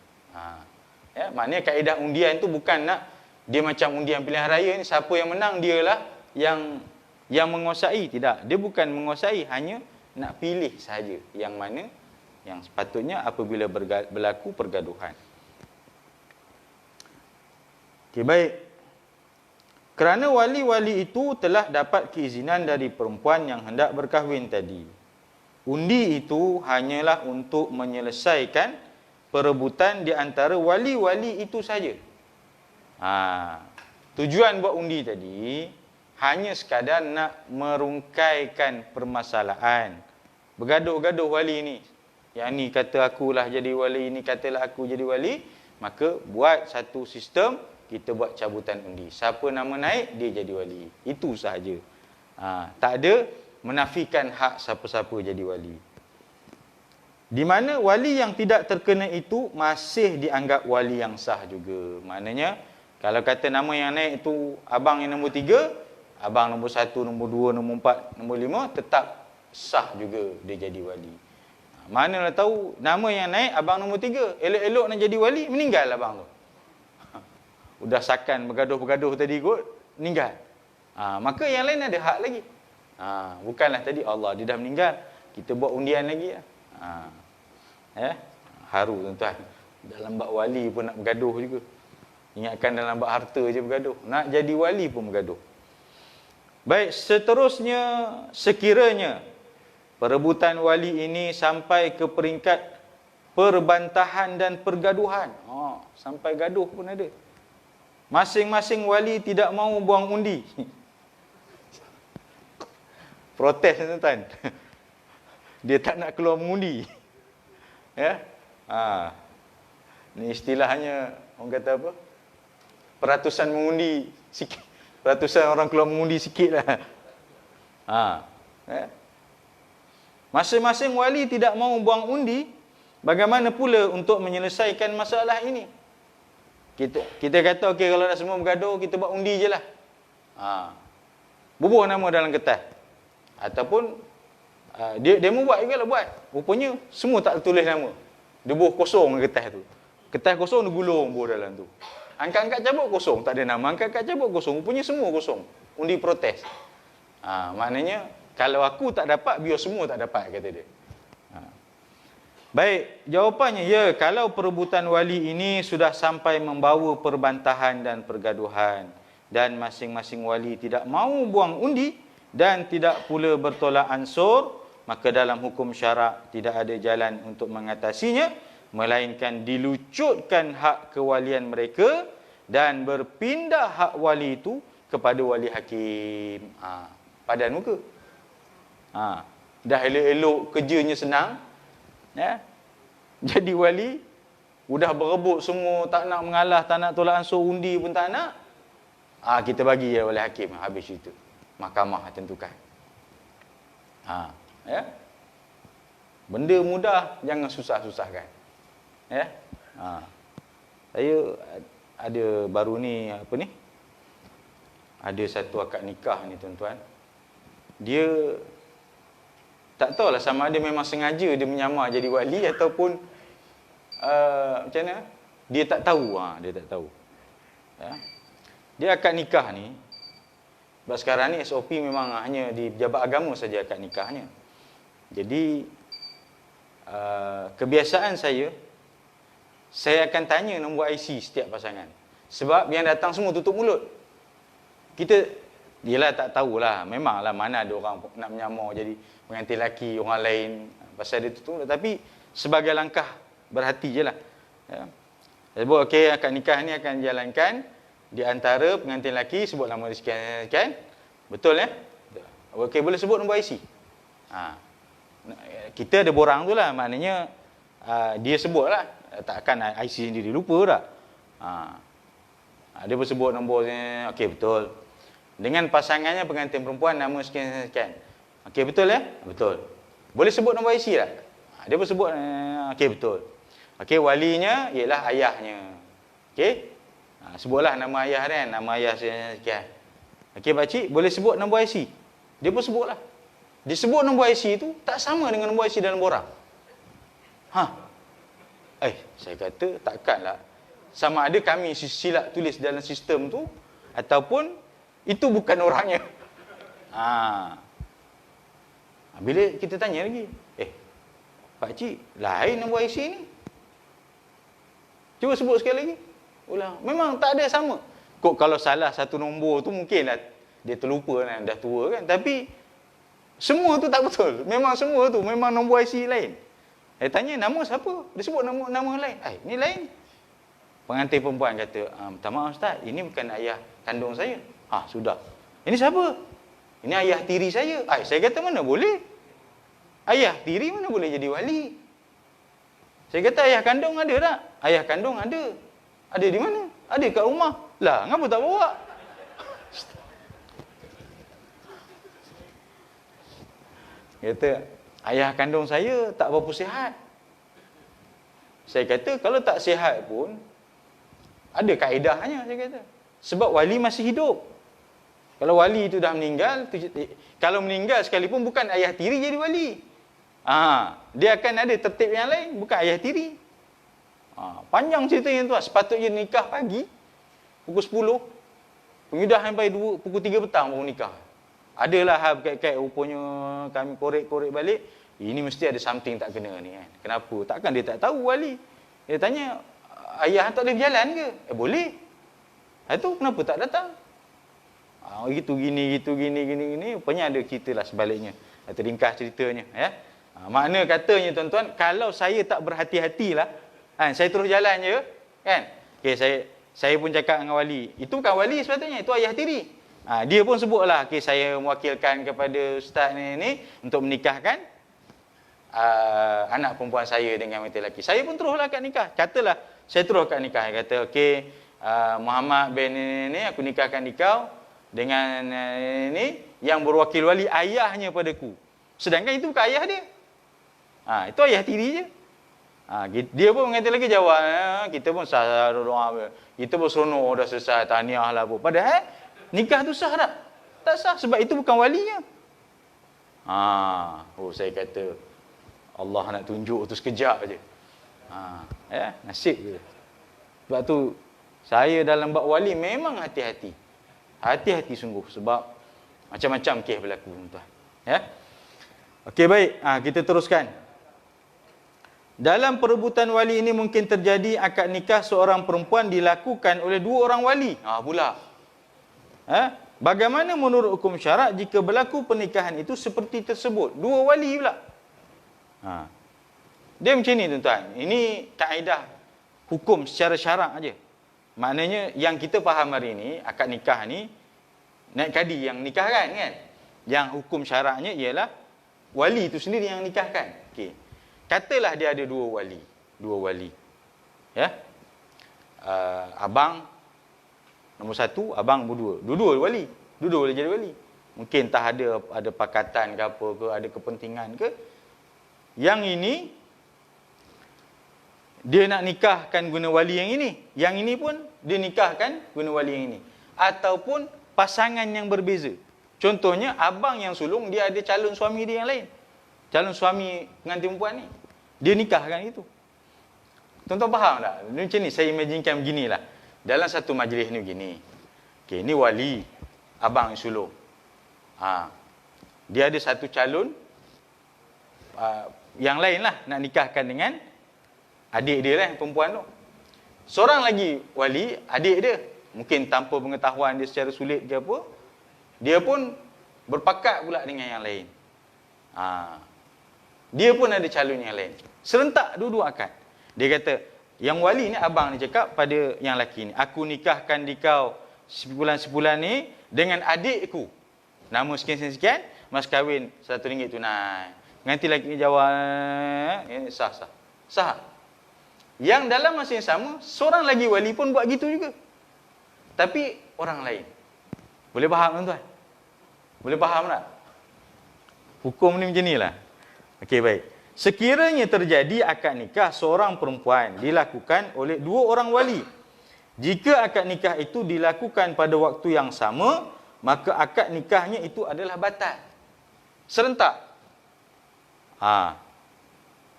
Ya, maknanya kaedah undian tu bukan nak dia macam undian pilihan raya ni, siapa yang menang dialah yang menguasai. Tidak, dia bukan menguasai, hanya nak pilih sahaja yang mana yang sepatutnya apabila berlaku pergaduhan. Okey, baik. Kerana wali-wali itu telah dapat keizinan dari perempuan yang hendak berkahwin tadi, undi itu hanyalah untuk menyelesaikan perebutan di antara wali-wali itu saja. Tujuan buat undi tadi hanya sekadar nak merungkaikan permasalahan. Bergaduh-gaduh wali ni. Yang ni kata akulah jadi wali, ni katalah aku jadi wali. Maka buat satu sistem, kita buat cabutan undi. Siapa nama naik, dia jadi wali. Itu sahaja. Tak ada menafikan hak siapa-siapa jadi wali. Di mana wali yang tidak terkena itu masih dianggap wali yang sah juga. Maknanya, kalau kata nama yang naik itu abang yang nombor 3, abang nombor 1, nombor 2, nombor 4, nombor 5, tetap sah juga dia jadi wali. Manalah tahu nama yang naik abang nombor 3, elok-elok nak jadi wali, meninggal abang tu. Udah sakan bergaduh-bergaduh tadi kot, meninggal. Maka yang lain ada hak lagi. Bukanlah tadi Allah dia dah meninggal, kita buat undian lagi lah. Haru tuan-tuan. Dalam bab wali pun nak bergaduh juga. Ingatkan dalam bab harta je bergaduh. Nak jadi wali pun bergaduh. Baik, seterusnya sekiranya perebutan wali ini sampai ke peringkat perbantahan dan pergaduhan. Sampai gaduh pun ada. Masing-masing wali tidak mahu buang undi. Protes tuan-tuan. Dia tak nak keluar mengundi. Ya? Ni istilahnya, orang kata apa? Peratusan mengundi sikit. Peratusan orang keluar mengundi sikit lah. Masing-masing wali tidak mahu buang undi. Bagaimana pula untuk menyelesaikan masalah ini? Kita kata, okey, kalau dah semua bergaduh, kita buat undi je lah. Bubuh nama dalam kertas. Ataupun, dia mau buat juga lah buat. Rupanya, semua tak tulis nama. Dia bubuh kosong kertas tu. Kertas kosong, dia gulung bubuh dalam tu. Angkat-angkat cabut kosong, tak ada nama. Angkat-angkat cabut kosong, rupanya semua kosong. Undi protes. Maknanya, kalau aku tak dapat, biar semua tak dapat, kata dia. Baik, jawapannya, ya, kalau perebutan wali ini sudah sampai membawa perbantahan dan pergaduhan, dan masing-masing wali tidak mahu buang undi, dan tidak pula bertolak ansur, maka dalam hukum syarak tidak ada jalan untuk mengatasinya, melainkan dilucutkan hak kewalian mereka dan berpindah hak wali itu kepada wali hakim. Padan muka. Dah elok-elok kerjanya senang, ya. Jadi wali, udah berebut semua, tak nak mengalah, tak nak tolak ansur, undi pun tak nak. Kita bagi ya wali hakim, habis itu. Mahkamah tentukan. Ya. Benda mudah, jangan susah-susahkan. Ya. Saya ada baru ni ada satu akad nikah ni tuan-tuan. Dia tak tahulah sama ada memang sengaja dia menyamar jadi wali ataupun macam mana? Dia tak tahu. Dia tak tahu. Ya. Dia akad nikah ni, sebab sekarang ni SOP memang hanya di pejabat agama saja akad nikahnya. Jadi kebiasaan saya akan tanya nombor IC setiap pasangan. Sebab yang datang semua tutup mulut. Kita Yelah tak tahulah. Memanglah mana ada orang nak menyamar jadi pengantin lelaki orang lain pasal dia tu. Tapi sebagai langkah berhati je lah. Ya. Sebut okey, akad nikah ni akan dijalankan di antara pengantin lelaki, sebut nama dia sekian. Betul ya? Okey, boleh sebut nombor IC. Kita ada borang tu lah. Maknanya dia sebut lah. Takkan IC sendiri lupa tak? Dia pun sebut nombor. Okey, betul. Dengan pasangannya pengantin perempuan nama sekian. Okey, betul ya? Betul. Boleh sebut nombor IC tak? Dia pun sebut. Okey, betul. Okey, walinya ialah ayahnya. Okey? Sebutlah nama ayah dia, nama ayah sekian. Okey, pakcik, boleh sebut nombor IC? Dia pun sebutlah. Dia sebut nombor IC tu tak sama dengan nombor IC dalam borang. Saya kata takkanlah. Sama ada kami silap tulis dalam sistem tu ataupun itu bukan orangnya. Bila kita tanya lagi, pakcik, lain nombor IC ni. Cuba sebut sekali lagi. Ulang. Memang tak ada sama. Kok kalau salah satu nombor tu mungkinlah dia terlupa kan, dah tua kan. Tapi semua tu tak betul. Memang semua tu memang nombor IC lain. Tanya nama siapa? Dia sebut nama lain. Ni lain. Pengantin perempuan kata, minta maaf Ustaz, ini bukan ayah kandung saya. Sudah. Ini siapa? Ini ayah tiri saya. Saya kata mana boleh? Ayah tiri mana boleh jadi wali? Saya kata ayah kandung ada tak? Ayah kandung ada. Ada di mana? Ada kat rumah. Lah, ngapa tak bawa? Kata, ayah kandung saya tak berapa sihat. Saya kata, kalau tak sihat pun, ada kaedahnya, saya kata. Sebab wali masih hidup. Kalau wali itu dah meninggal, kalau meninggal sekalipun bukan ayah tiri jadi wali. Dia akan ada tertib yang lain, bukan ayah tiri. Panjang ceritanya tu. Sepatutnya nikah pagi, pukul 10. Pengidah sampai pukul 3 petang baru nikah. Adalah kait-kait rupanya kami korek-korek balik. Ini mesti ada something tak kena ni kan. Kenapa? Takkan dia tak tahu wali. Dia tanya, ayah tak boleh berjalan ke? Boleh. Itu kenapa tak datang? Gitu gini. Rupanya ada cerita lah sebaliknya. Teringkas ceritanya. Ya. Makna katanya tuan-tuan, kalau saya tak berhati-hatilah, saya terus jalan je. Kan? Okay, saya pun cakap dengan wali. Itu bukan wali sepatutnya, itu ayah tiri. Dia pun sebutlah, okay, saya mewakilkan kepada ustaz ni untuk menikahkan anak perempuan saya dengan wanita lelaki. Saya pun teruslah akad nikah. Katalah, saya terus akad nikah. Kata, okey, Muhammad bin ni aku nikahkan kau dengan ni yang berwakil wali ayahnya padaku. Sedangkan itu bukan ayah dia. Itu ayah tiri je. Dia pun mengatakan lagi jawab, kita pun sah doa. Kita pun seronok dah selesai tahniah lah pun. Padahal nikah tu sah tak? Tak sah sebab itu bukan walinya. Saya kata Allah nak tunjuk tu sekejap je. Nasib je. Sebab tu saya dalam bab wali memang hati-hati. Hati-hati sungguh sebab macam-macam kes berlaku tuan. Ya. Okey, baik. Kita teruskan. Dalam perebutan wali ini mungkin terjadi akad nikah seorang perempuan dilakukan oleh dua orang wali. Pula. Bagaimana menurut hukum syarak jika berlaku pernikahan itu seperti tersebut? Dua wali pula. Dia macam ni tuan-tuan. Ini kaedah hukum secara syarak aja. Maknanya yang kita faham hari ini, akad nikah ni, naik kadi yang nikahkan kan? Yang hukum syaraknya ialah wali itu sendiri yang nikahkan. Okey. Katalah dia ada dua wali. Ya. Abang nombor satu, abang nombor dua. Dua-dua wali. Dua-dua boleh jadi wali. Mungkin tak ada pakatan ke apa ke, ada kepentingan ke. Yang ini dia nak nikahkan guna wali yang ini. Yang ini pun dia nikahkan guna wali yang ini. Ataupun pasangan yang berbeza. Contohnya abang yang sulung dia ada calon suami dia yang lain. Calon suami pengantin perempuan ni. Dia nikahkan itu. Tuan-tuan faham tak? Macam ni saya imaginkan beginilah. Dalam satu majlis ni begini. Okey, ni wali abang yang sulung. Dia ada satu calon yang lain lah nak nikahkan dengan adik dia lah, perempuan tu. Seorang lagi wali, adik dia. Mungkin tanpa pengetahuan dia secara sulit ke apa. dia pun berpakat pula dengan yang lain. Dia pun ada calon yang lain. Serentak dua-dua akad. Dia kata, yang wali ni abang ni cakap pada yang lelaki ni, aku nikahkan di kau sebulan-sebulan ni dengan adikku. Nama sekian-sekian, mas kahwin RM1 tunai. Nanti lelaki ni jawab, sah. Sah. Yang dalam masa yang sama, seorang lagi wali pun buat gitu juga. Tapi orang lain. Boleh faham tuan-tuan? Boleh faham tak? Hukum ni macam ni lah. Okey, baik. Sekiranya terjadi akad nikah seorang perempuan dilakukan oleh dua orang wali. Jika akad nikah itu dilakukan pada waktu yang sama, maka akad nikahnya itu adalah batal. Serentak.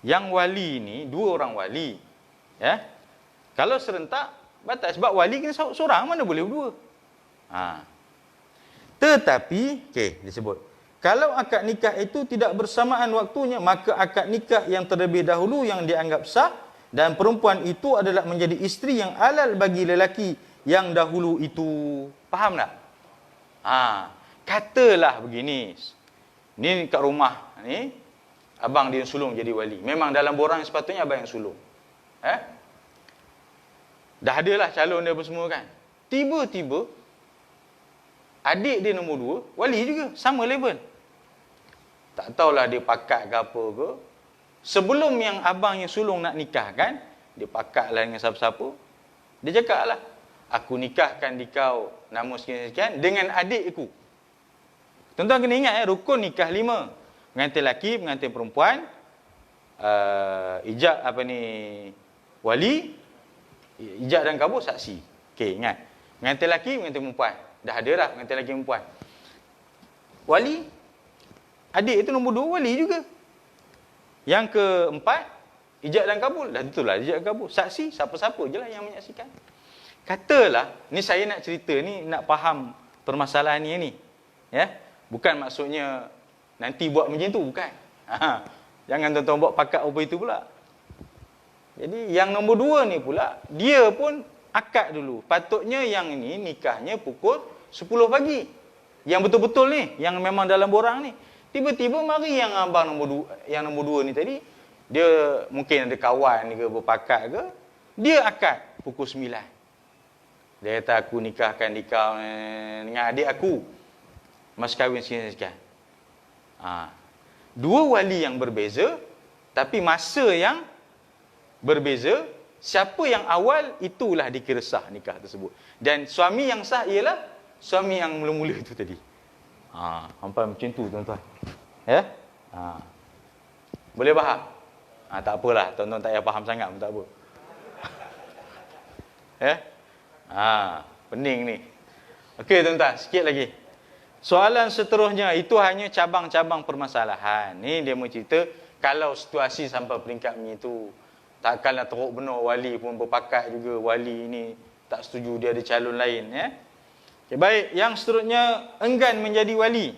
Yang wali ni, dua orang wali. Ya. Kalau serentak, batal. Sebab wali kena seorang, mana boleh berdua. Tetapi, disebut. Kalau akad nikah itu tidak bersamaan waktunya, maka akad nikah yang terlebih dahulu yang dianggap sah dan perempuan itu adalah menjadi isteri yang halal bagi lelaki yang dahulu itu. Faham tak? Katalah begini. Ni kat rumah ni, abang dia yang sulung jadi wali. Memang dalam borang sepatutnya abang yang sulung. Dah adalah calon dia apa semua kan. Tiba-tiba, adik dia nombor 2, wali juga, sama level. Tak tahulah dia pakat ke apa ke. Sebelum yang abang yang sulung nak nikahkan, dia pakatlah dengan siapa-siapa. Dia cakap lah, aku nikahkan di kau nama sekian-sekian dengan adikku. Tuan-tuan kena ingat rukun nikah 5. Pengantin lelaki, pengantin perempuan, ijab wali, ijab dan kabur saksi. Okey, ingat. Pengantin lelaki, pengantin perempuan. Dah ada dah pengantin lelaki perempuan. Wali, adik itu nombor 2 wali juga. Yang keempat, ijab dan kabul. Dah tentulah ijab dan kabul. Saksi, siapa-siapa je lah yang menyaksikan. Katalah, ni saya nak cerita ni, nak faham permasalahan ni. Ya? Bukan maksudnya nanti buat macam tu, bukan. Jangan tuan-tuan buat pakat apa itu pula. Jadi yang nombor 2 ni pula, dia pun akad dulu. Patutnya yang ini nikahnya pukul 10 pagi. Yang betul-betul ni, yang memang dalam borang ni. Tiba-tiba mari yang abang nombor 2 ni tadi, dia mungkin ada kawan ke berpakat ke, dia akad pukul 9. Dia kata aku nikahkan di kau dengan adik aku. Mas kahwin sekian-sekian. Dua wali yang berbeza, tapi masa yang berbeza. Siapa yang awal, itulah dikira sah nikah tersebut. Dan suami yang sah ialah suami yang mula-mula itu tadi. Sampai macam tu tuan-tuan. Ya? Boleh faham? Tak apalah, tuan-tuan tak payah faham sangat pun tak apa. Ya? Pening ni. Okey tuan-tuan, sikit lagi. Soalan seterusnya, itu hanya cabang-cabang permasalahan. Ni dia mau cerita, kalau situasi sampai peringkat macam itu, takkanlah teruk benar wali pun berpakat juga. Wali ni tak setuju, dia ada calon lain. Ya? Okay, baik, yang seterusnya, enggan menjadi wali.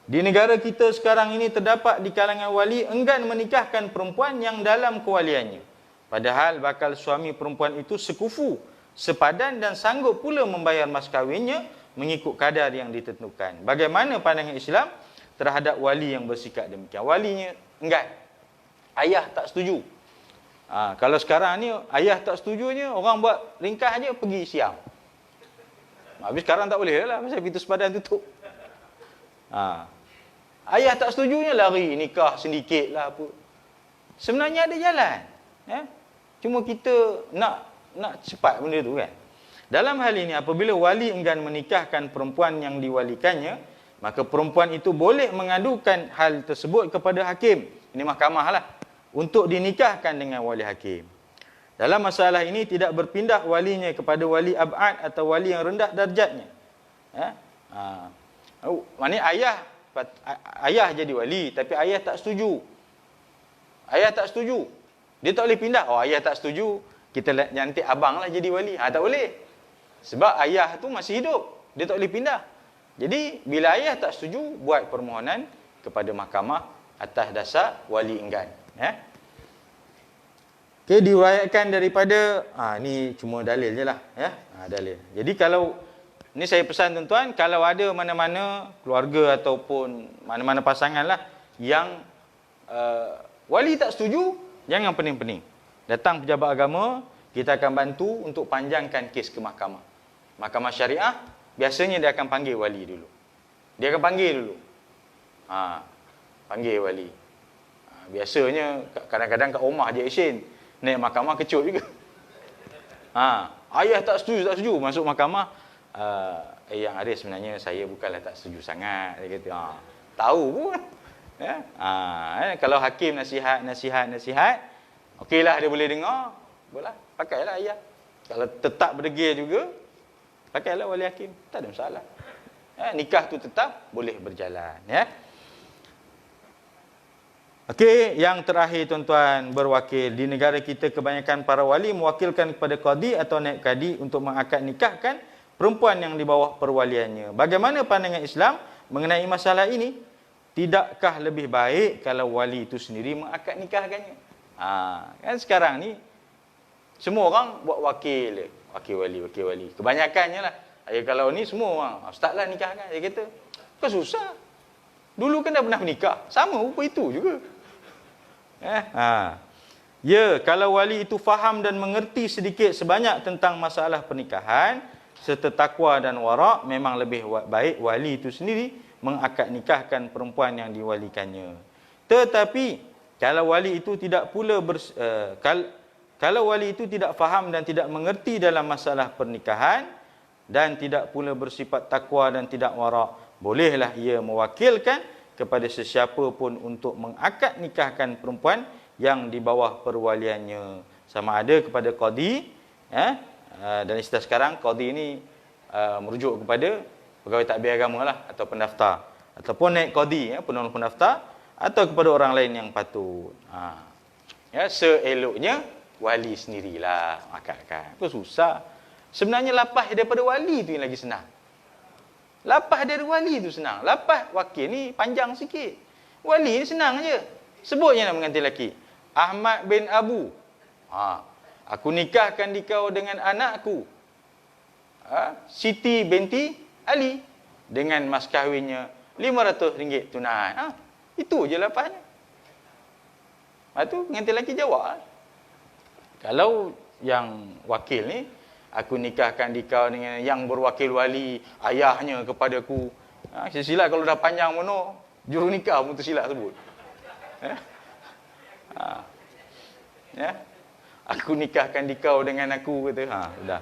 Di negara kita sekarang ini terdapat di kalangan wali enggan menikahkan perempuan yang dalam kewaliannya. Padahal bakal suami perempuan itu sekufu, sepadan dan sanggup pula membayar mas kahwinnya mengikut kadar yang ditentukan. Bagaimana pandangan Islam terhadap wali yang bersikap demikian? Walinya enggan. Ayah tak setuju. Kalau sekarang ni ayah tak setujunya, orang buat ringkas aja pergi siam. Habis sekarang tak boleh lah, pasal pintu sepadan tutup. Ayah tak setujunya, lari nikah sedikit lah apa. Sebenarnya ada jalan. Cuma kita nak cepat benda tu kan. Dalam hal ini, apabila wali enggan menikahkan perempuan yang diwalikannya, maka perempuan itu boleh mengadukan hal tersebut kepada hakim. Ini mahkamah lah. Untuk dinikahkan dengan wali hakim. Dalam masalah ini tidak berpindah walinya kepada wali ab'ad atau wali yang rendah darjatnya. Maknanya ayah jadi wali, tapi ayah tak setuju. Ayah tak setuju. Dia tak boleh pindah. Ayah tak setuju, kita nanti abang lah jadi wali. Tak boleh. Sebab ayah tu masih hidup. Dia tak boleh pindah. Jadi, bila ayah tak setuju, buat permohonan kepada mahkamah atas dasar wali enggan. Okay, diriwayatkan daripada, ni cuma dalil je lah. Dalil. Jadi kalau Ini saya pesan tuan-tuan, kalau ada mana-mana keluarga ataupun mana-mana pasangan lah yang wali tak setuju, jangan pening-pening. Datang pejabat agama, kita akan bantu untuk panjangkan kes ke mahkamah. Mahkamah syariah, biasanya dia akan panggil wali dulu. Dia akan panggil dulu. Panggil wali. Biasanya kadang-kadang kat rumah je action. Naik mahkamah kecut juga. Ayah tak setuju. Masuk mahkamah, yang ada sebenarnya saya bukanlah tak setuju sangat. Dia kata, tahu pun. Ya? Kalau hakim nasihat, okeylah dia boleh dengar. Boleh, pakailah ayah. Kalau tetap berdegil juga, pakailah wali hakim. Tak ada masalah. Nikah tu tetap boleh berjalan. Ya. Okey, yang terakhir tuan-tuan, berwakil. Di negara kita kebanyakan para wali mewakilkan kepada qadi atau naib kadi untuk mengakad nikahkan perempuan yang di bawah perwaliannya. Bagaimana pandangan Islam mengenai masalah ini? Tidakkah lebih baik kalau wali itu sendiri mengakad nikahkannya? Kan sekarang ni semua orang buat wakil wali. Kebanyakannya lah. Kalau ni semua orang, ustaz lah nikahkan. Dia kata, kau susah. Dulu kan dah pernah menikah. Sama rupa itu juga. Ya, kalau wali itu faham dan mengerti sedikit sebanyak tentang masalah pernikahan serta takwa dan warak, memang lebih baik wali itu sendiri mengakad nikahkan perempuan yang diwalikannya. Tetapi kalau wali itu tidak pula kalau wali itu tidak faham dan tidak mengerti dalam masalah pernikahan dan tidak pula bersifat takwa dan tidak warak, bolehlah ia mewakilkan kepada sesiapa pun untuk mengakad nikahkan perempuan yang di bawah perwaliannya. Sama ada kepada qadi, dan istilah sekarang qadi ini merujuk kepada pegawai tadbir agama lah, atau pendaftar, ataupun naib qadi, penolong pendaftar, atau kepada orang lain yang patut. Seeloknya wali sendirilah akadkan. Apa susah? Sebenarnya lapah daripada wali tu yang lagi senang. Lapah dari wali tu senang. Lapah wakil ni panjang sikit. Wali ni senang je. Sebutnya nama pengantin lelaki. Ahmad bin Abu. Aku nikahkan dikau dengan anakku. Siti binti Ali. Dengan mas kahwinnya RM500 tunai. Itu je lapahnya. Lepas tu pengantin lelaki jawab. Kalau yang wakil ni, aku nikahkan dikau dengan yang berwakil wali, ayahnya kepadaku. Silap kalau dah panjang mana, juru nikah pun tersilap sebut. Aku nikahkan dikau dengan aku, kata. Sudah.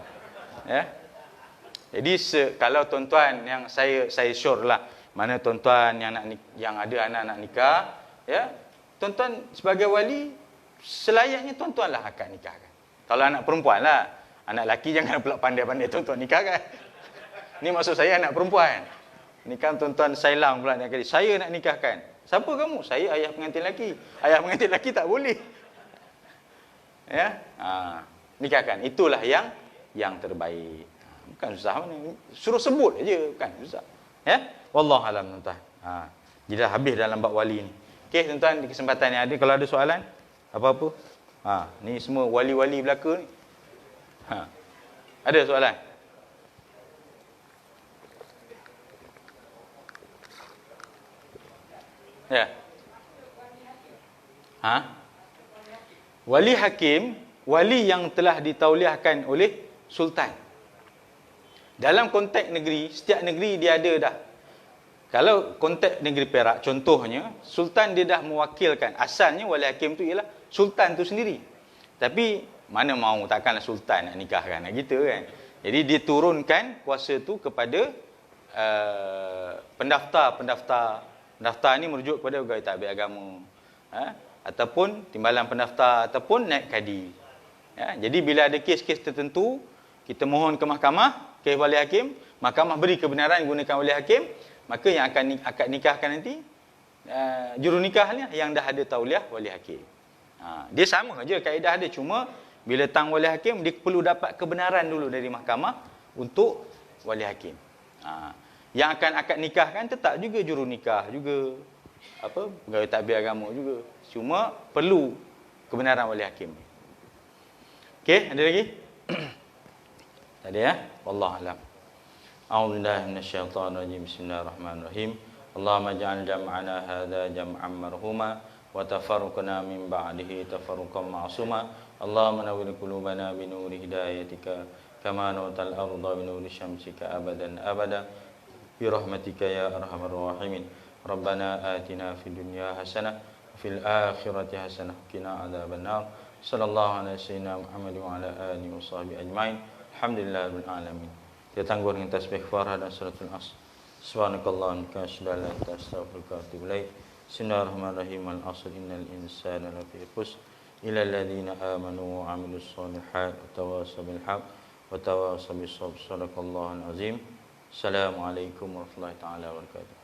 Jadi kalau tuan-tuan yang saya sure lah, mana tuan-tuan yang ada anak nak nikah, tuan-tuan sebagai wali, selayaknya tuan-tuan lah akad nikahkan. Kalau anak perempuan lah, anak lelaki jangan pula pandai-pandai tuan-tuan nikahkan. Ni maksud saya anak perempuan. Ni kan tuan-tuan sailang pula nak kali. Saya nak nikahkan. Siapa kamu? Saya ayah pengantin lelaki. Ayah pengantin lelaki tak boleh. Nikahkan. Itulah yang terbaik. Bukan susah mana. Suruh sebut aja, bukan susah. Wallahu alam tuan-tuan. Jadi dah habis dalam bab wali ni. Okey tuan-tuan, di kesempatan yang ada kalau ada soalan apa-apa. Ni semua wali-wali belaka ni. Ada soalan? Ya. Wali hakim, wali yang telah ditauliahkan oleh sultan. Dalam konteks negeri, setiap negeri dia ada dah. Kalau konteks negeri Perak, contohnya, sultan dia dah mewakilkan. Asalnya wali hakim tu ialah sultan tu sendiri. Tapi mana mau, takkanlah sultan nak nikahkan, nak gitu kan. Jadi dia turunkan kuasa tu kepada pendaftar. Pendaftar ni merujuk kepada pegawai tadbir agama, ataupun timbalan pendaftar, ataupun naib kadi. Jadi bila ada kes-kes tertentu, kita mohon ke mahkamah, kes wali hakim, mahkamah beri kebenaran gunakan wali hakim, maka yang akan akad nikahkan nanti juru nikahnya yang dah ada tauliah wali hakim. Dia sama je kaedah dia, cuma bila tang wali hakim dia perlu dapat kebenaran dulu dari mahkamah untuk wali hakim. Yang akan akad nikahkan tetap juga juru nikah juga, pegawai tadbir agama juga. Cuma perlu kebenaran wali hakim. Okey, ada lagi? Tak ada ya? Wallahu alam. A'udzu billahi minasyaitonir rajim. Bismillahirrahmanirrahim. Allahumma ij'al jam'ana hadza jam'an marhuma wa tafarruqana min ba'dihi tafarruqan ma'suma. Allahumma nawwir qulubana bi nuri hidayatika kama nawtal arda bi nuri syamsika abadan abada bi rahmatika ya arhamar rahimin. Rabbana atina fid dunya hasanah wa fil akhirati hasanah wa qina adzabannar. Sallallahu alaihi wasallam Muhammad wa ala alihi wa sahbihi ajmain. Alhamdulillahirabbil alamin. Kita tangguh dengan tasbih Farah dan suratul Asr. Subhanakallahumma wa bihamdika asyhadu an la ilaha illa anta astaghfiruka wa atubu ilaik. Bismillahirrahmanirrahim. Al-'asr innal insana lafi khusr illa alladziina aamanu wa 'amilus shalihaati wa tawassaw bil haqq wa tawassaw bis sabr. Shadaqallahul 'azim. Assalamualaikum warahmatullahi taala wabarakatuh.